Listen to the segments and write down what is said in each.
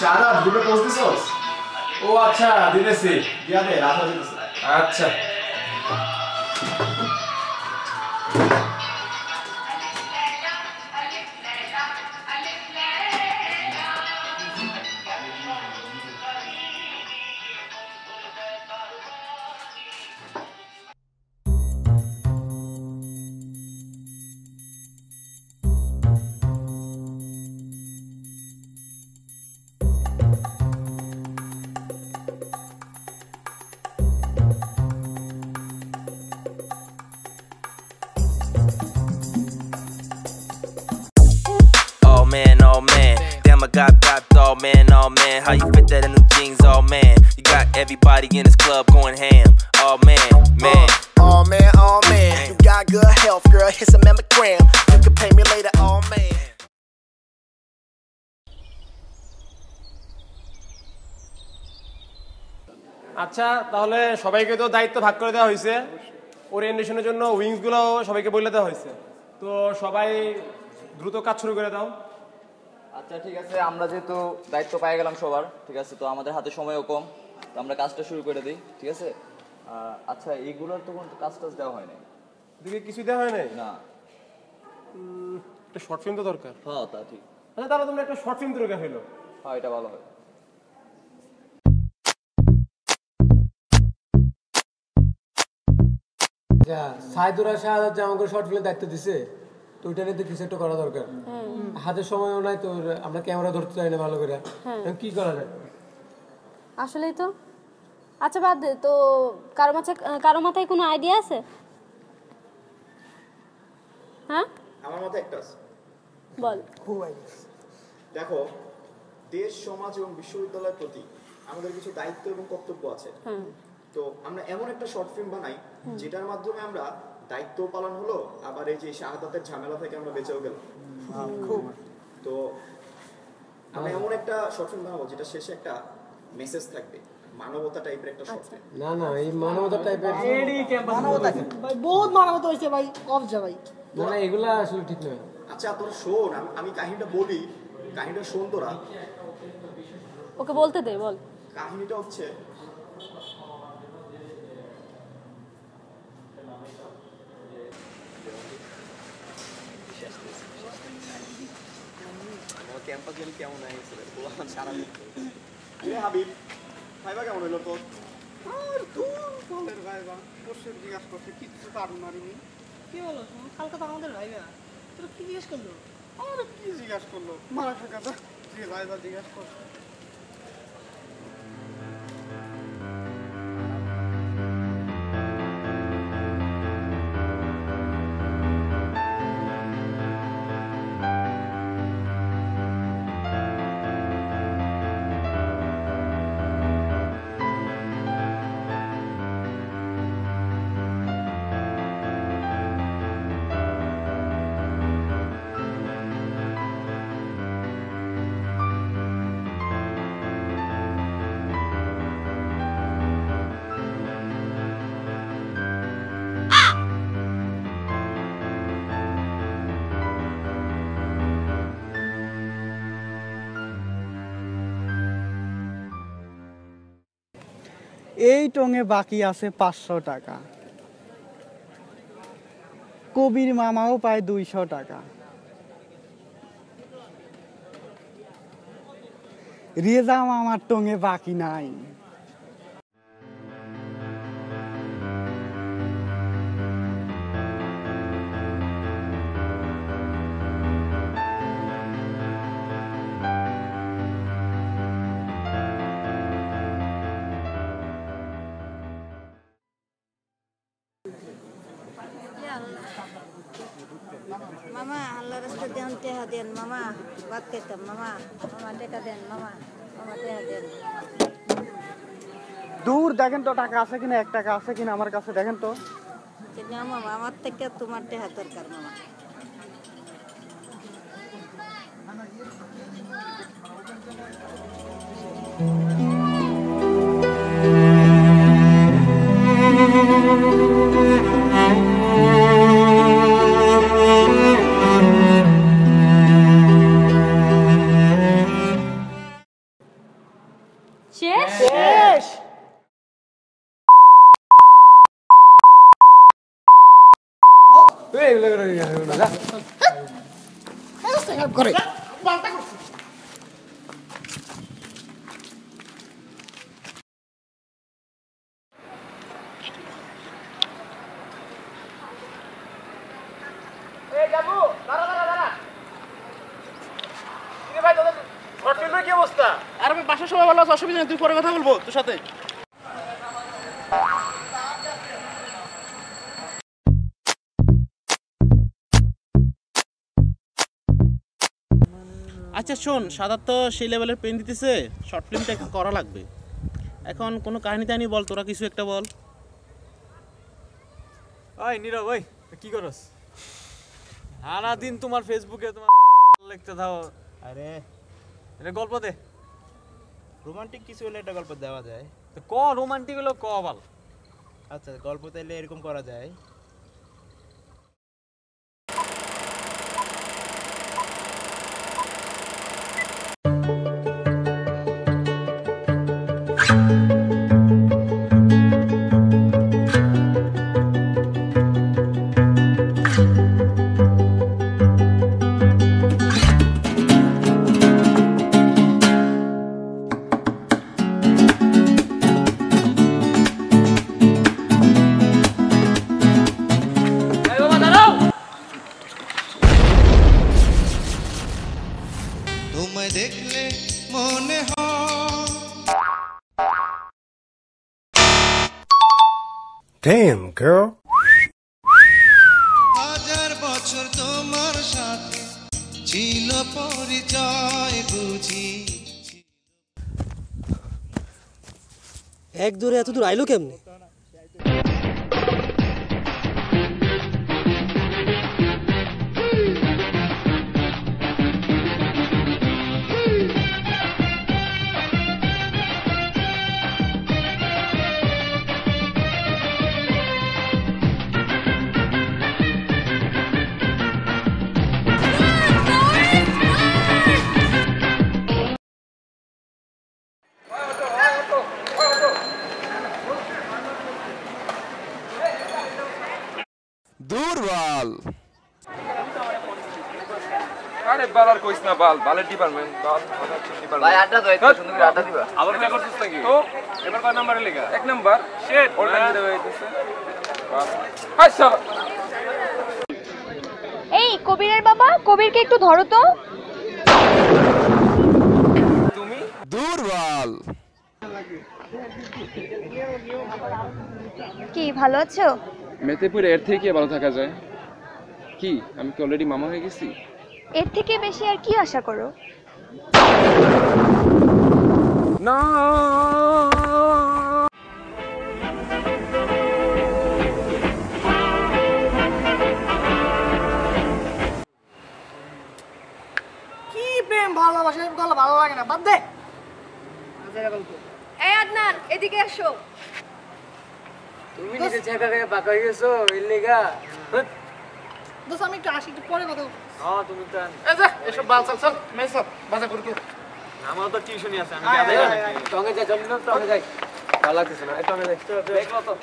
শাহাদ গ্রুপে পোস্ট দিছস? ও আচ্ছা দিতেছি। দিয়া দে রাত হয়ে যেতেছে। আচ্ছা oh man. Damn, I got all man, how you fit that in them jeans, oh man. You got everybody in this club going ham, oh man, man. Oh man, you got good health, girl, hit some mammogram. You can pay me later, oh man. আচ্ছা তাহলে সবাইকে তো দায়িত্ব ভাগ করে দেওয়া হয়েছে। ওরিয়েন্টেশনের জন্য উইংসগুলো সবাইকে বলে দেওয়া হয়েছে। তো সবাই দ্রুত কাজ শুরু করে দাও। আচ্ছা ঠিক আছে, আমরা যেহেতু দায়িত্ব পেয়ে গেলাম সবার, ঠিক আছে, তো আমাদের হাতে সময়ও কম, তো আমরা কাজটা শুরু করে দিই, ঠিক আছে। আচ্ছা এইগুলোর তো কোনো কাজ টাজ দেওয়া হয় নাই, এদিকে কিছু দেওয়া হয় নাই না। একটা শর্ট ফিল্ম তো দরকার। হ্যাঁ তা ঠিক। আচ্ছা তাহলে তোমরা একটা শর্ট ফিল্ম তৈরি করে ফেলো। হ্যাঁ এটা ভালো হয়। সাইদুর আর শাহাদ যে আমাকে শর্ট ফিল্মের দায়িত্ব দিছে, তো ওইটা নিয়ে তো কিছু একটা করা দরকার। হাতে সময়ও নাই, তো আমরা ক্যামেরা ধরতে চাই না ভালো করে, কি করা যায়? আসলেই তো। আচ্ছা বাদ দে তো, কারো মাথায় কোনো আইডিয়া আছে? হ্যাঁ আমার মাথায় একটা আছে। বল। দেখো, দেশ সমাজ এবং বিশ্ববিদ্যালয়ের প্রতি আমাদের কিছু দায়িত্ব এবং কর্তব্য আছে। তো আমরা এমন একটা শর্ট ফিল্ম বানাই যেটার মাধ্যমে আমরা দায়িত্ব পালন হলো, আবার এই যে শাহাদাতের ঝামেলা থেকে আমরা বেঁচেও গেলাম। তো আমরা এমন একটা শর্ট ফিল্ম বানাবো যেটা শেষে একটা মেসেজ থাকবে, মানবতা টাইপের একটা শর্ট ফিল্ম। না এই মানবতা টাইপের মানবতা ভাই, বহুত মানবতা হইছে ভাই, কম যা ভাই। না এগুলা আসলে ঠিক নয়। আচ্ছা তোরা শোন, আমি কাহিনীটা বলি, কাহিনীটা শোন তোরা। ওকে বলতে দে, বল। কাহিনীটা হচ্ছে, ক্যাম্পাস গেলে কেমন হয়েছিল সারা হাবিব ভাইবা কেমন হইলো তোর? আর তুই ফলের ভাইবা বসে জিজ্ঞাসা করছে, কিছু তো আর মারিনি। কি বলো কালকে তো আমাদের ভাইবা, তোর কি জিজ্ঞেস করলো? আর কি জিজ্ঞাসা করলো, মারা থাকা যে ভাইবা জিজ্ঞাসা করছে। এই টঙে বাকি আছে 500 টাকা, কবির মামাও পায় 200 টাকা, রেজা মামার টঙে বাকি নাই। মামা আল্লাহ রাস্তা দেন, টেহা দেন মামা, ভাত খাইতাম মামা, মামা টেকা দেন মামা, মামা টেহা দেন। দূর দেখেন তো টাকা আছে কিনা, 1 টাকা আছে কিনা আমার কাছে, দেখেন তো। মামা আমার থেকে তোমার টেহা দরকার মামা। করে কি অবস্থা? আর আমি বাসার সবাই ভালো আছে, অসুবিধা নেই, তুই পরে কথা বলবো তোর সাথে। আচ্ছা শোন, সাদা তো সেই লেভেলের পেন দিতেছে, শর্ট ফিল্মটা একটু করা লাগবে। এখন কোনো কাহিনী টাহিনী বল, তোরা কিছু একটা বল। ওই নীরব, ওই কি করস? সারাদিন তোমার ফেসবুকে তোমার লিখতে থাও। আরে এটা গল্প দে, রোমান্টিক কিছু হলে একটা গল্প দেওয়া যায়। তো ক রোমান্টিক হলো ক বল। আচ্ছা গল্প তাইলে এরকম করা যায়, তোমায় দেখলে মনে হয় Damn, girl. হাজার বছর তোমার সাথে ছিল পরিচয় বুঝি। এক দূরে এত দূর আইলো কেমনে? দুর্বল। আরে বাল আর কইছ না, বাল বালের ডিপার্টমেন্ট বাল কথা হচ্ছে ডিপার্টমেন্ট। ভাই আড্ডা দাও, একটু সুন্দর করে আড্ডা দিবা। আবার কি করছিস নাকি? তো এবার কয় নাম্বারে লেখা? এক নাম্বার। শিট ওটা দিতে হইতেছে। Hi sir. এই কবিরের বাবা, কবিরকে একটু ধরো তো। তুমি দুর্বল। কি ভালো আছো? মেতেপুরে এর থেকে ভালো থাকা যায় কি? আমি কি অলরেডি মামা হয়ে গেছি? এর থেকে বেশি আর কি আশা করো? না কি প্রেম ভালোবাসা, গল্প ভালো লাগে না, বাদ দে। এই আদনান, এদিকে এসো। তুমি নিজে ছেঁকাকে বাঁকা হয়ে গেছো এর লেগা। দোস্ত আমি একটু আসি, একটু পরে কথা বলবো। হ্যাঁ তুমি তো এই যা, এসব বাল চল চল, মেসব বাজা করবি। আমার তো টিউশনই আছে, আমি যাই না। টঙ্গে যাই, চল না টঙ্গে যাই। ভালো লাগতেছে না, এই টঙ্গে যাই। দেখো তো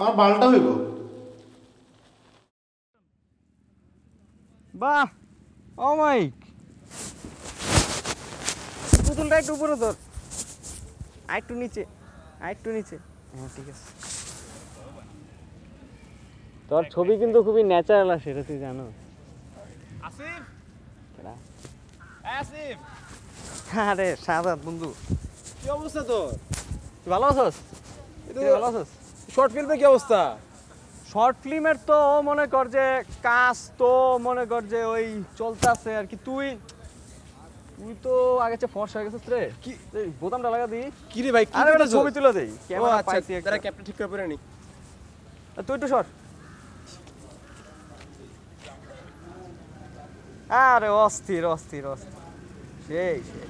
আমার বালটা হইব। বাহ, ও মাইক পুতুলটা একটু উপরে ধর, আরেকটু নিচে, আরেকটু নিচে। হ্যাঁ ঠিক আছে। তোর ছবি কিন্তু খুবই ন্যাচারাল আসে, এটা তুই জানো। আসিফ, আসিফ, আরে সাদাত বন্ধু, কি অবস্থা তোর? তুই ভালো আছিস? তুই ভালো আছিস? শর্ট ফিল্মের কি অবস্থা? শর্ট ফিল্মের তো মনে কর যে কাজ তো মনে কর যে ওই চলতেছে আর কি। তুই তো আগে চেয়ে ফর্সা হয়ে গেছিস রে। কি বোতামটা লাগা দিই। কি রে ভাই, কি আরে করতেছস? ছবি তুলে দেই, ক্যামেরা পাইছি একটা। তারা ক্যাপটা ঠিক করে পরে নি। তুই একটু সর। আরে অস্থির অস্থির অস্থির, সেই সেই।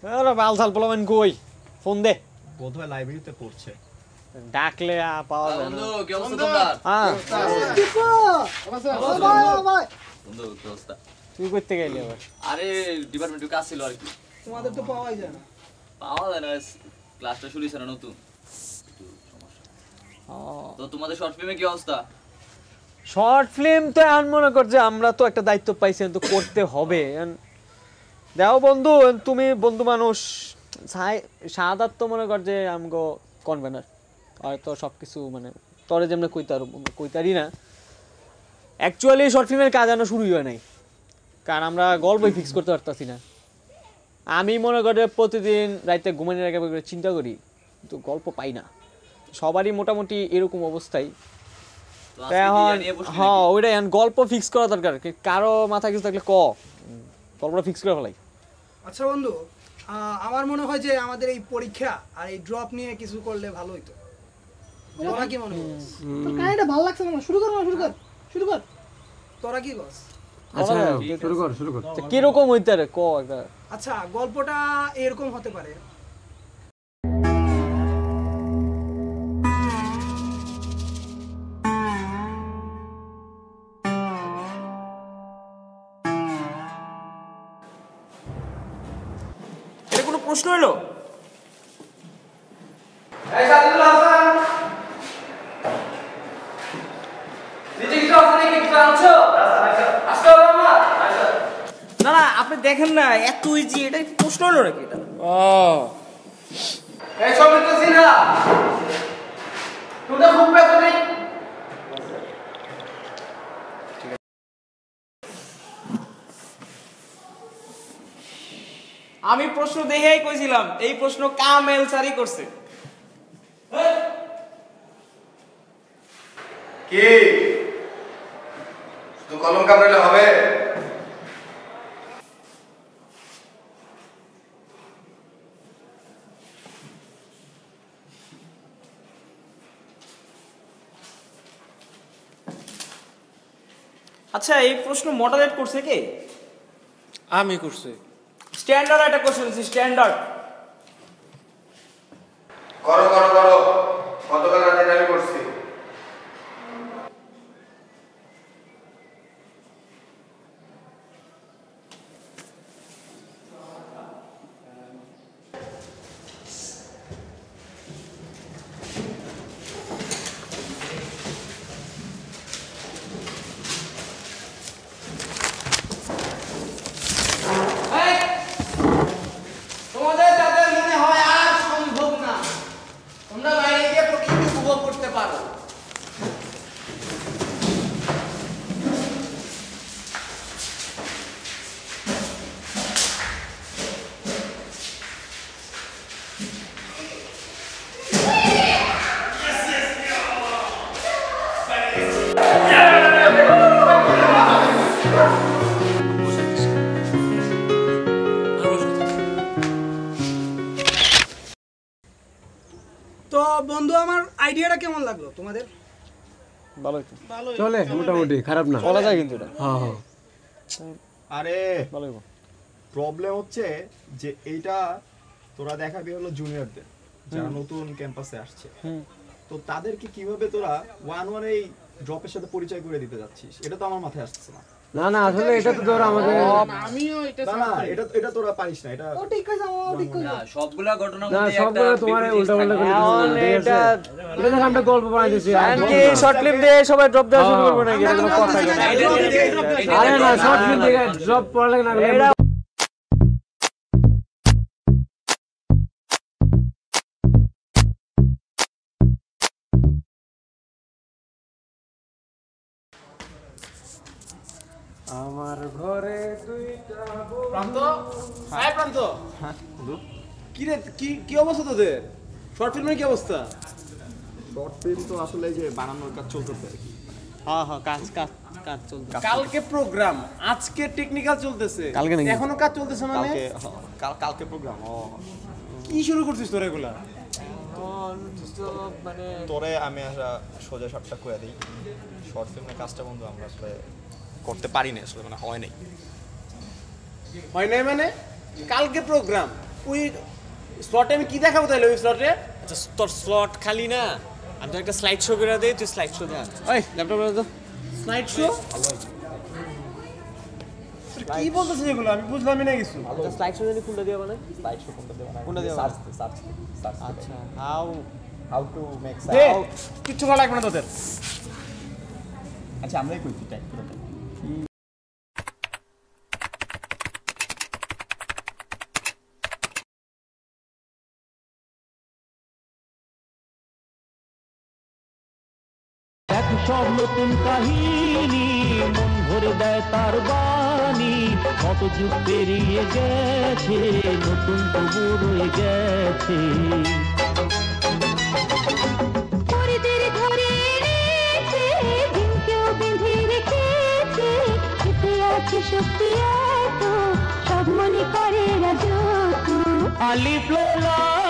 আরে বালসাল পোলাবেন কই ফোন দে বোধহয় লাইব্রেরিতে পড়ছে ডাকলে পাওয়া যায় না বন্ধু কি অবস্থা তোমার হ্যাঁ বন্ধু কি অবস্থা তুই করতে গেলি আবার আরে ডিপার্টমেন্টে কাজ ছিল আর কি তোমাদের তো পাওয়াই যায় না পাওয়া যায় না ক্লাসটা শুরু হয়েছে না নতুন একটু সমস্যা তো তোমাদের শর্ট ফিল্মে কি অবস্থা শর্ট ফিল্ম তো এখন মনে কর যে আমরা তো একটা দায়িত্ব পাইছি তো করতে হবে দাও বন্ধু তুমি বন্ধু মানুষ সাদাত তো মনে কর যে আমগো কনভেনার হয়তো সব কিছু মানে তোরে যেমন কইতারি না অ্যাকচুয়ালি শর্ট ফিল্মের কাজ এখনো শুরুই হয় নাই কারণ আমরা গল্পই ফিক্স করতে পারতাছি না আমি মনে করি প্রতিদিন রাতে ঘুমানোর আগে চিন্তা করি কিন্তু গল্প পাই না সবারই মোটামুটি এরকম অবস্থায় এখন হ্যাঁ ওইটাই এখন গল্প ফিক্স করা দরকার কারো মাথা কিছু থাকলে গল্পটা ফিক্স করে ফেলাই আচ্ছা বন্ধু আমার মনে হয় যে আমাদের এই পরীক্ষা আর এই ড্রপ নিয়ে কিছু করলে ভালো হইতো তোরা কি মনে হয় তোর কাহিনীটা ভালো লাগছে না শুরু কর তোরা কি বস আচ্ছা শুরু কর কি রকম হইতে রে ক একটা আচ্ছা গল্পটা এরকম হতে পারে এটা কোনো প্রশ্ন হলো না না আপনি দেখেন না এত ইজি এটা প্রশ্ন হলো নাকি এটা এই সব তো সিনা তোমরা খুব ব্যস্ত নেই আমি প্রশ্ন দেখেই কইছিলাম এই প্রশ্ন কামেল স্যারই করছে কি শুধু কলম কামড়ালে হবে আচ্ছা এই প্রশ্ন মডারেট করছে কে আমি করছি স্ট্যান্ডার্ড একটা কোশ্চেন আছে স্ট্যান্ডার্ড করো গতকাল রাতে আমি করছি তোমাদের যাদের মনে হয় আর সম্ভব না তোমরা বাইরে গিয়ে প্রকৃতি উপভোগ করতে পারো তো বন্ধু আমার আইডিয়াটা কেমন লাগলো তোমাদের ভালোই চলে মোটামুটি খারাপ না বলা যায় কিন্তু এটা হ্যাঁ আরে ভালোই প্রবলেম হচ্ছে যে এইটা তোরা দেখাবি হলো জুনিয়রদের যারা নতুন ক্যাম্পাসে আসছে তো তাদেরকে কিভাবে তোরা ওয়ান এই ড্রপের সাথে পরিচয় করে দিতে যাচ্ছিস এটা তো আমার মাথায় আসছে না না আসলে এটা তো ধর আমাদের আমিও এটা না এটা তোরা পারিস না এটা ও ঠিক আছে আমার ঠিক আছে না সবগুলা ঘটনা না মধ্যে সবগুলো তোমার উল্টা পাল্টা করে এটা এটা দেখো আমরা গল্প বানাই দিছি কি শর্ট ফিল্ম দিয়ে সবাই ড্রপ দেওয়া শুরু করবে নাকি এটা কোনো কথা না আরে না শর্ট ফিল্ম থেকে ড্রপ পড়া লাগে না আমার ঘরে দুইটা প্রান্ত হাই প্রান্ত কি রে কি অবস্থা তোদের শর্ট ফিল্মের কি অবস্থা শর্ট ফিল্ম তো আসলে যে বানানোর কাজ চলতেছে আর কি হ্যাঁ কাজ চলতেছে কালকে প্রোগ্রাম আজকে টেকনিক্যাল চলতেছে কালকে নাকি? এখনো কাজ চলতেছে মানে কালকে প্রোগ্রাম কি শুরু করছিস তোরা এগুলা মানে তোরে আমি সোজা শর্টটা করে দিই শর্ট ফিল্মের কাজটা বন্ধু আমরা আসলে করতে পারি না আসলে মানে হয় নাই মানে কালকে প্রোগ্রাম ওই স্লটে আমি কি দেখাবো তাহলে ওই স্লটে? আচ্ছা তোর স্লট খালি না, আমি তো একটা স্লাইড শো করে দেই, তুই স্লাইড শো দে। ওই ল্যাপটপ তো স্লাইড শো কি বলতেছিস এগুলো আমি বুঝলামই না কিছু। আচ্ছা স্লাইড শো জানি কোনটা দিয়ে বানাই? স্লাইড শো কোনটা দিয়ে বানাই? কোনটা দিয়ে সার্চ সার্চ। আচ্ছা হাউ টু মেক দে কিচ্ছু ভালো লাগবে না তোদের। আচ্ছা আমরাই কইছি টাইপ করে। সব নতুন কাহিনী মন ভরে দেয় তার বাণী, কত যুগ পেরিয়ে গেছে নতুন তবু রয়ে গেছে। পরিদের ঘরে এনেছে দিনকেও বেঁধে রেখেছে, এতে আছে শক্তি এত সব মনে করে রাজত্ব। আলিফ লাম